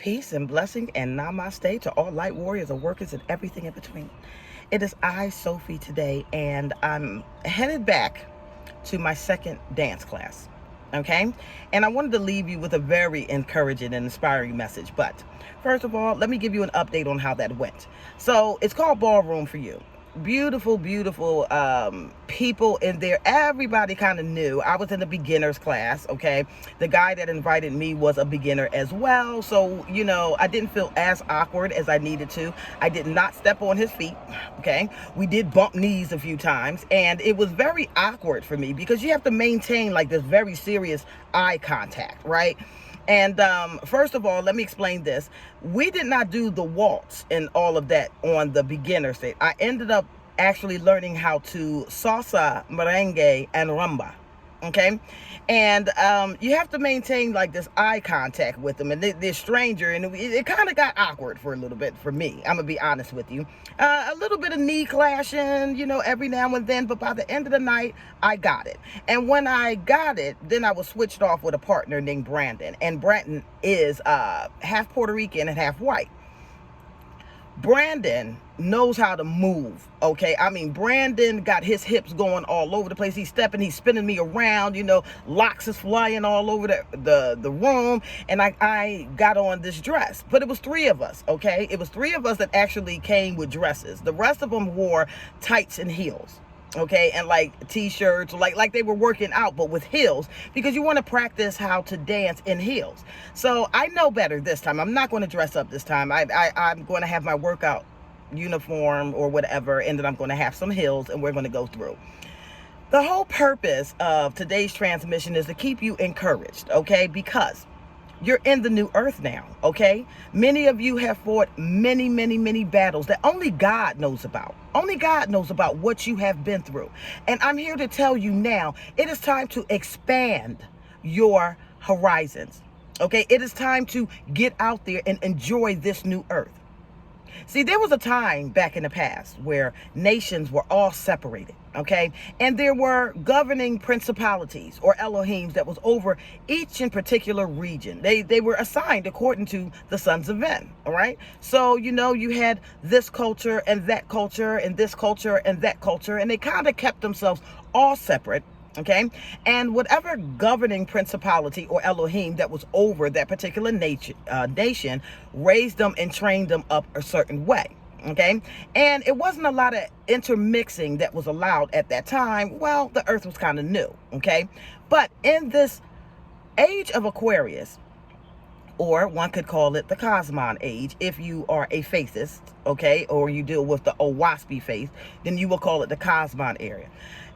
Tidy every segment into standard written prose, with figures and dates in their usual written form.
Peace and blessing and namaste to all light warriors and workers and everything in between. It is I, Sophie, today, and I'm headed back to my second dance class. Okay? And I wanted to leave you with a very encouraging and inspiring message. But first of all, let me give you an update on how that went. So it's called Ballroom for You. Beautiful, beautiful people in there. Everybody kind of knew. I was in the beginners class, okay? The guy that invited me was a beginner as well. So, I didn't feel as awkward as I needed to. I did not step on his feet, okay? We did bump knees a few times. And it was very awkward for me because you have to maintain like this very serious eye contact, right? And first of all, let me explain this. We did not do the waltz and all of that on the beginner stage. I ended up actually learning how to salsa, merengue, and rumba. Okay, and you have to maintain like this eye contact with them, and they're stranger, and it kind of got awkward for a little bit for me. I'm gonna be honest with you. A little bit of knee clashing, every now and then, but by the end of the night, I got it. And when I got it, then I was switched off with a partner named Brandon, and Brandon is half Puerto Rican and half white. Brandon knows how to move, okay? I mean, Brandon got his hips going all over the place. He's stepping, he's spinning me around, locks is flying all over the room, and I got on this dress. But it was three of us, okay? It was three of us that actually came with dresses. The rest of them wore tights and heels. Okay, and like t-shirts, like they were working out, but with heels, because you want to practice how to dance in heels. So I know better this time. I'm not going to dress up this time. I'm going to have my workout uniform or whatever, and then I'm going to have some heels, and we're going to go through. The whole purpose of today's transmission is to keep you encouraged, okay? Because you're in the new earth now, okay? Many of you have fought many, many, many battles that only God knows about. Only God knows about what you have been through. And I'm here to tell you now, it is time to expand your horizons, okay? It is time to get out there and enjoy this new earth. See, there was a time back in the past where nations were all separated, okay? And there were governing principalities or Elohims that was over each in particular region. They were assigned according to the sons of men, all right? So, you had this culture and that culture and this culture and that culture, and they kind of kept themselves all separate. Okay, and whatever governing principality or Elohim that was over that particular nation raised them and trained them up a certain way. Okay, and it wasn't a lot of intermixing that was allowed at that time. Well, the earth was kind of new. Okay, but in this age of Aquarius, or one could call it the Kosmon age, if you are a faithist, okay, or you deal with the Owaspy faith, then you will call it the Kosmon era.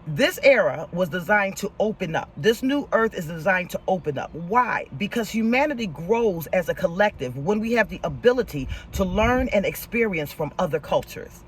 This era was designed to open up. This new earth is designed to open up. Why? Because humanity grows as a collective when we have the ability to learn and experience from other cultures.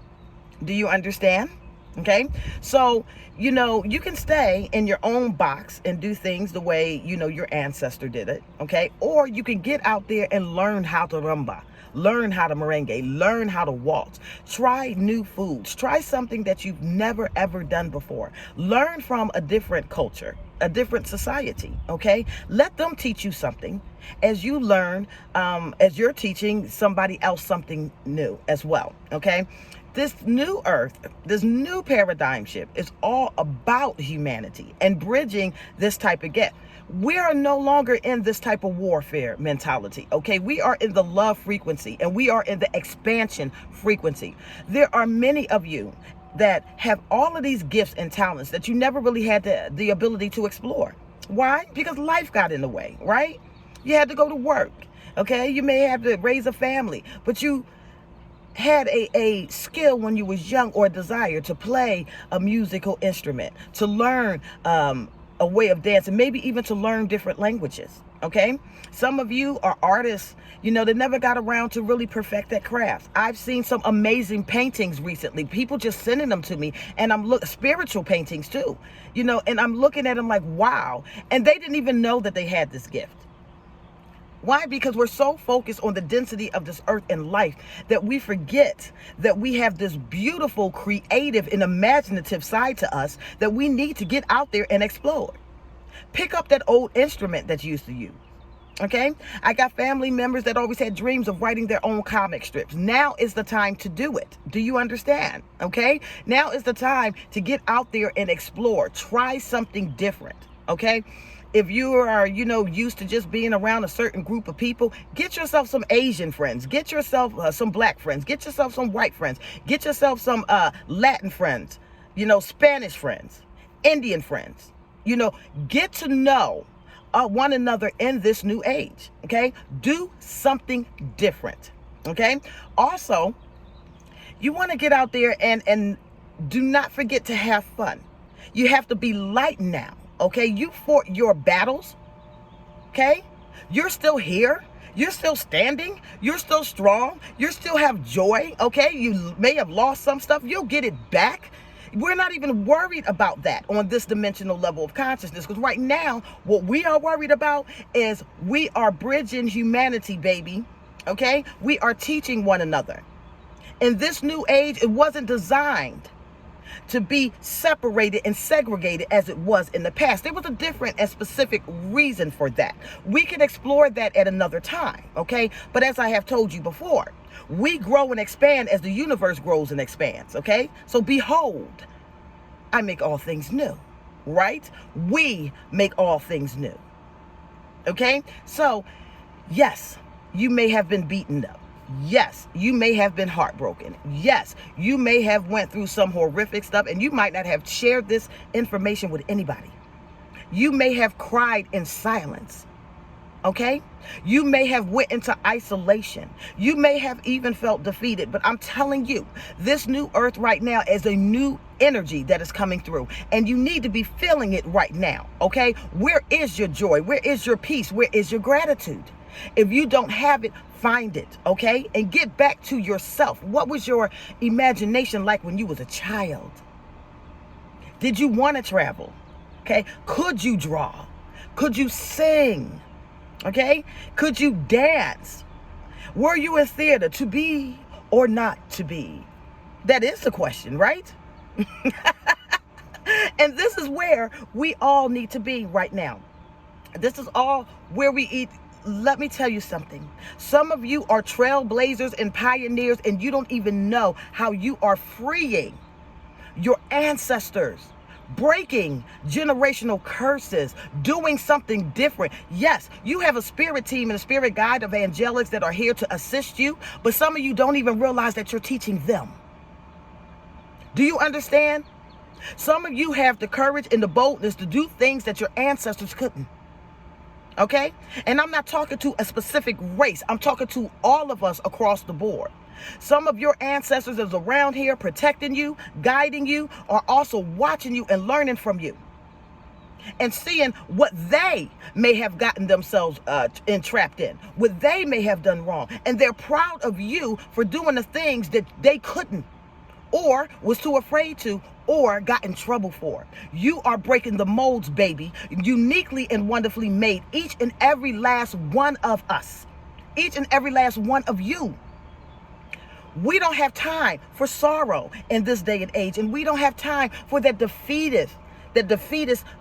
Do you understand? Okay, so, you can stay in your own box and do things the way, your ancestor did it. Okay, or you can get out there and learn how to rumba. Learn how to merengue, learn how to waltz, try new foods, try something that you've never ever done before. Learn from a different culture, a different society, okay? Let them teach you something as you learn, as you're teaching somebody else something new as well, okay? This new earth, this new paradigm shift is all about humanity and bridging this type of gap. We are no longer in this type of warfare mentality, okay? We are in the love frequency, and we are in the expansion frequency. There are many of you that have all of these gifts and talents that you never really had the ability to explore. Why? Because life got in the way, right? You had to go to work, okay? You may have to raise a family, but you had a skill when you was young or a desire to play a musical instrument, to learn a way of dancing, maybe even to learn different languages, okay? Some of you are artists, they never got around to really perfect that craft. I've seen some amazing paintings recently, people just sending them to me, and spiritual paintings too, and I'm looking at them like, wow, and they didn't even know that they had this gift. Why? Because we're so focused on the density of this earth and life that we forget that we have this beautiful, creative, and imaginative side to us that we need to get out there and explore. Pick up that old instrument that you used to use. Okay, I got family members that always had dreams of writing their own comic strips. Now is the time to do it. Do you understand? Okay, now is the time to get out there and explore. Try something different. Okay, if you are, used to just being around a certain group of people, get yourself some Asian friends, get yourself some black friends, get yourself some white friends, get yourself some Latin friends, Spanish friends, Indian friends. Get to know one another in this new age. Okay, do something different. Okay, also, you want to get out there and do not forget to have fun. You have to be light now. Okay, you fought your battles. Okay, you're still here. You're still standing. You're still strong. You still have joy. Okay, you may have lost some stuff. You'll get it back. We're not even worried about that on this dimensional level of consciousness, because right now, what we are worried about is we are bridging humanity, baby. Okay, we are teaching one another. In this new age, it wasn't designed to be separated and segregated as it was in the past. There was a different and specific reason for that. We can explore that at another time, okay? But as I have told you before, we grow and expand as the universe grows and expands, okay? So behold, I make all things new, right? We make all things new, okay? So, yes, you may have been beaten up. Yes, you may have been heartbroken. Yes, you may have went through some horrific stuff, and you might not have shared this information with anybody. You may have cried in silence. Okay? You may have went into isolation. You may have even felt defeated, but I'm telling you, this new earth right now is a new energy that is coming through, and you need to be feeling it right now. Okay? Where is your joy? Where is your peace? Where is your gratitude? If you don't have it, find it, okay? And get back to yourself. What was your imagination like when you was a child? Did you want to travel? Okay? Could you draw? Could you sing? Okay? Could you dance? Were you in theater, to be or not to be? That is the question, right? And this is where we all need to be right now. This is all where we eat. Let me tell you something. Some of you are trailblazers and pioneers, and you don't even know how you are freeing your ancestors, breaking generational curses, doing something different. Yes, you have a spirit team and a spirit guide of angelics that are here to assist you, but some of you don't even realize that you're teaching them. Do you understand? Some of you have the courage and the boldness to do things that your ancestors couldn't. Okay? And I'm not talking to a specific race. I'm talking to all of us across the board. Some of your ancestors is around here protecting you, guiding you, are also watching you and learning from you. And seeing what they may have gotten themselves entrapped in, what they may have done wrong. And they're proud of you for doing the things that they couldn't, or was too afraid to, or got in trouble for. You are breaking the molds, baby. Uniquely and wonderfully made, each and every last one of us. Each and every last one of you. We don't have time for sorrow in this day and age, and we don't have time for that defeatist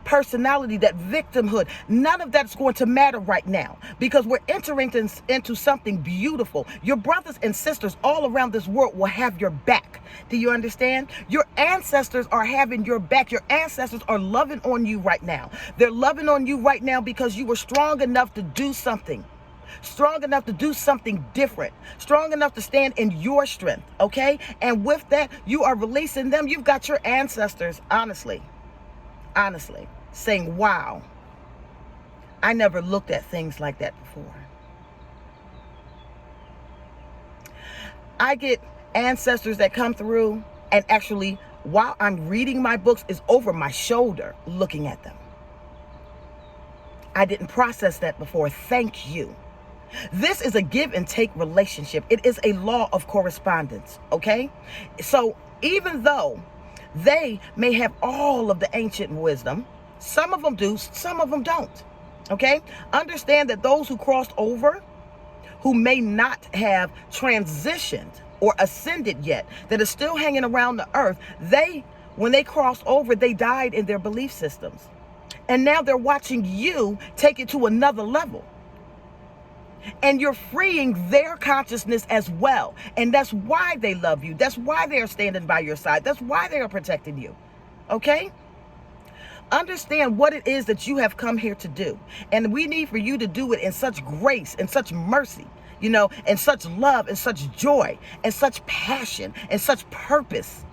personality, that victimhood. None of that's going to matter right now, because we're entering into something beautiful. Your brothers and sisters all around this world will have your back. Do you understand? Your ancestors are having your back. Your ancestors are loving on you right now. They're loving on you right now because you were strong enough to do something. Strong enough to do something different. Strong enough to stand in your strength. Okay? And with that, you are releasing them. You've got your ancestors, honestly, saying, wow, I never looked at things like that before. I get ancestors that come through, and actually, while I'm reading my books, is over my shoulder looking at them. I didn't process that before. Thank you. This is a give and take relationship. It is a law of correspondence, okay? So even though they may have all of the ancient wisdom, some of them do, some of them don't, okay? Understand that those who crossed over, who may not have transitioned or ascended yet, that are still hanging around the earth, when they crossed over, they died in their belief systems. And now they're watching you take it to another level. And you're freeing their consciousness as well. And that's why they love you. That's why they're standing by your side. That's why they are protecting you. Okay? Understand what it is that you have come here to do. And we need for you to do it in such grace and such mercy, and such love and such joy and such passion and such purpose.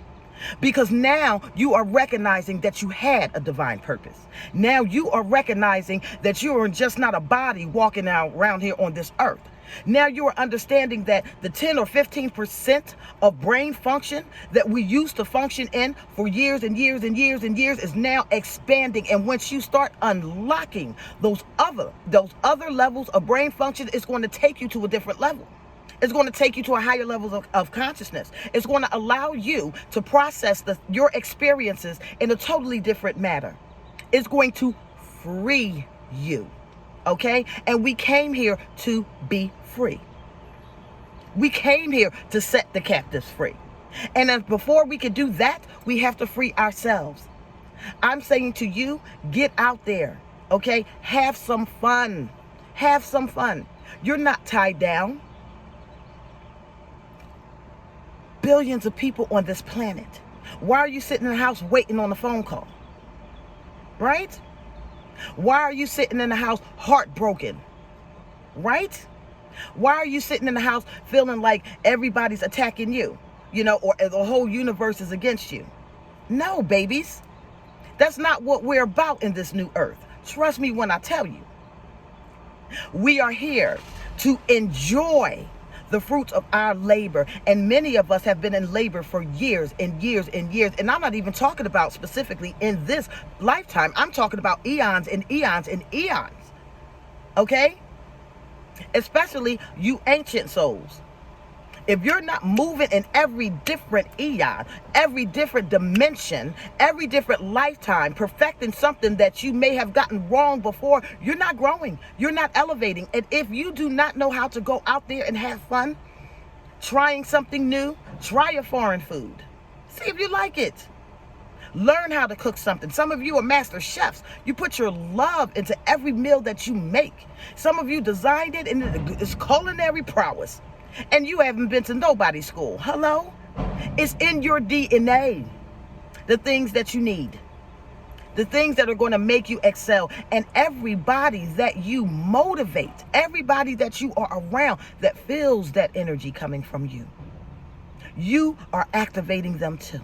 Because now you are recognizing that you had a divine purpose. Now you are recognizing that you are just not a body walking around here on this earth. Now you are understanding that the 10 or 15% of brain function that we used to function in for years and years and years and years is now expanding. And once you start unlocking those other levels of brain function, it's going to take you to a different level. It's going to take you to a higher level of consciousness. It's going to allow you to process your experiences in a totally different manner. It's going to free you. Okay? And we came here to be free. We came here to set the captives free. And then before we can do that, we have to free ourselves. I'm saying to you, get out there. Okay? Have some fun. Have some fun. You're not tied down. Billions of people on this planet. Why are you sitting in the house waiting on a phone call? Right? Why are you sitting in the house heartbroken? Right? Why are you sitting in the house feeling like everybody's attacking you? Or the whole universe is against you? No, babies. That's not what we're about in this new earth. Trust me when I tell you. We are here to enjoy the fruits of our labor. And many of us have been in labor for years and years and years. And I'm not even talking about specifically in this lifetime. I'm talking about eons and eons and eons. Okay? Especially you ancient souls. If you're not moving in every different eon, every different dimension, every different lifetime, perfecting something that you may have gotten wrong before, you're not growing. You're not elevating. And if you do not know how to go out there and have fun, trying something new, try a foreign food. See if you like it. Learn how to cook something. Some of you are master chefs. You put your love into every meal that you make. Some of you designed it, and it's culinary prowess. And you haven't been to nobody's school. Hello? It's in your DNA. The things that you need. The things that are going to make you excel. And everybody that you motivate, everybody that you are around that feels that energy coming from you, you are activating them too.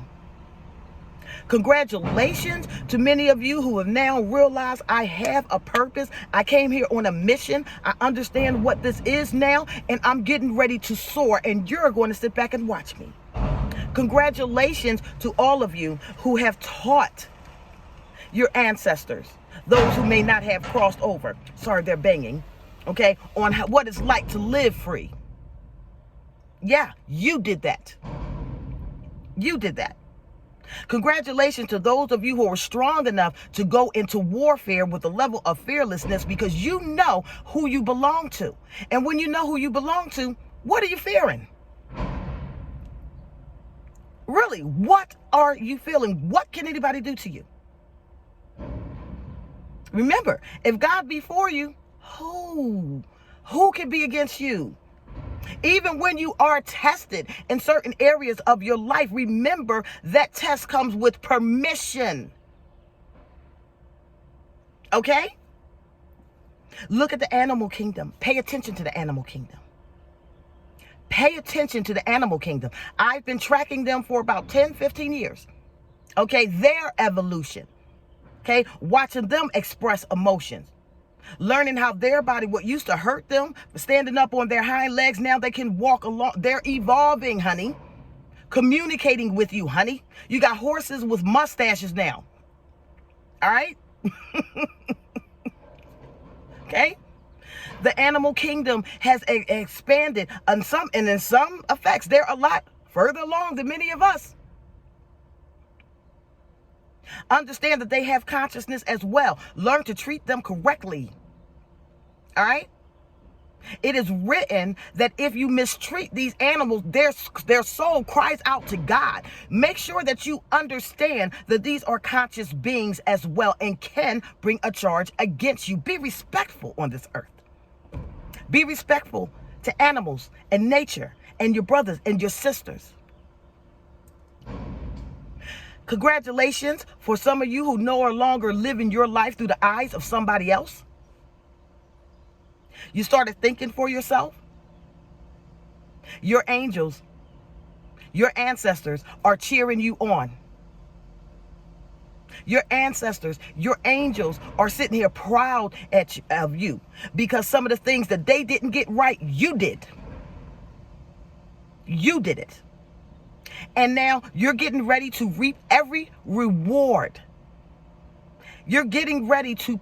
Congratulations to many of you who have now realized I have a purpose. I came here on a mission. I understand what this is now, and I'm getting ready to soar, and you're going to sit back and watch me. Congratulations to all of you who have taught your ancestors, those who may not have crossed over, sorry, they're banging, okay, on what it's like to live free. Yeah, you did that. You did that. Congratulations to those of you who are strong enough to go into warfare with a level of fearlessness because you know who you belong to. And when you know who you belong to, what are you fearing? Really, what are you feeling? What can anybody do to you? Remember, if God be for you, who can be against you? Even when you are tested in certain areas of your life, remember that test comes with permission. Okay? Look at the animal kingdom. Pay attention to the animal kingdom. Pay attention to the animal kingdom. I've been tracking them for about 10, 15 years. Okay? Their evolution. Okay? Watching them express emotions. Learning how their body, what used to hurt them, standing up on their hind legs, now they can walk along. They're evolving, honey. Communicating with you, honey. You got horses with mustaches now. All right? Okay? The animal kingdom has expanded and in some effects, they're a lot further along than many of us. Understand that they have consciousness as well. Learn to treat them correctly. All right? It is written that if you mistreat these animals, their soul cries out to God. Make sure that you understand that these are conscious beings as well and can bring a charge against you. Be respectful on this earth. Be respectful to animals and nature and your brothers and your sisters. Congratulations for some of you who no longer living your life through the eyes of somebody else. You started thinking for yourself. Your angels, your ancestors are cheering you on. Your ancestors, your angels are sitting here proud of you because some of the things that they didn't get right, you did. You did it. And now you're getting ready to reap every reward. You're getting ready to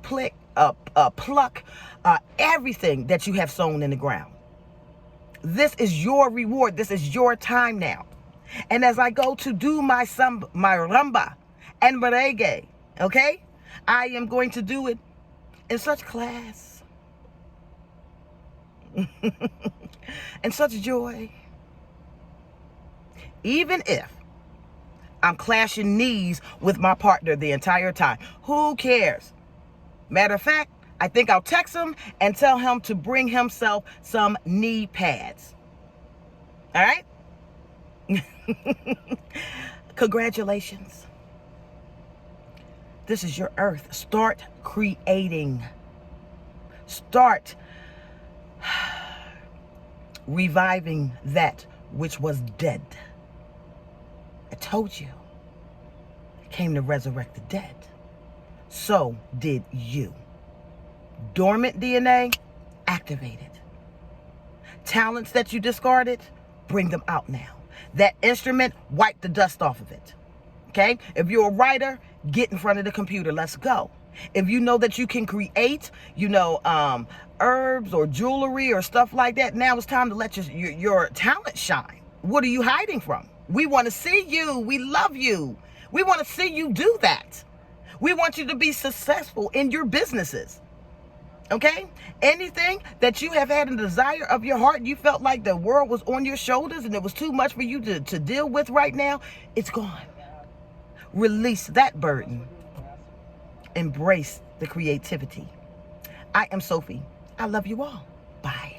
pluck everything that you have sown in the ground. This is your reward. This is your time now. And as I go to do my rumba and merengue, okay, I am going to do it in such class and such joy. Even if I'm clashing knees with my partner the entire time. Who cares? Matter of fact, I think I'll text him and tell him to bring himself some knee pads. All right? Congratulations. This is your earth. Start creating. Start reviving that which was dead. I told you. I came to resurrect the dead. So did you. Dormant DNA, activated. Talents that you discarded, bring them out now. That instrument, wipe the dust off of it. Okay? If you're a writer, get in front of the computer. Let's go. If you know that you can create, herbs or jewelry or stuff like that, now it's time to let your talent shine. What are you hiding from? We want to see you. We love you. We want to see you do that. We want you to be successful in your businesses. Okay? Anything that you have had a desire of your heart, you felt like the world was on your shoulders and it was too much for you to deal with right now, it's gone. Release that burden. Embrace the creativity. I am Sophie. I love you all. Bye.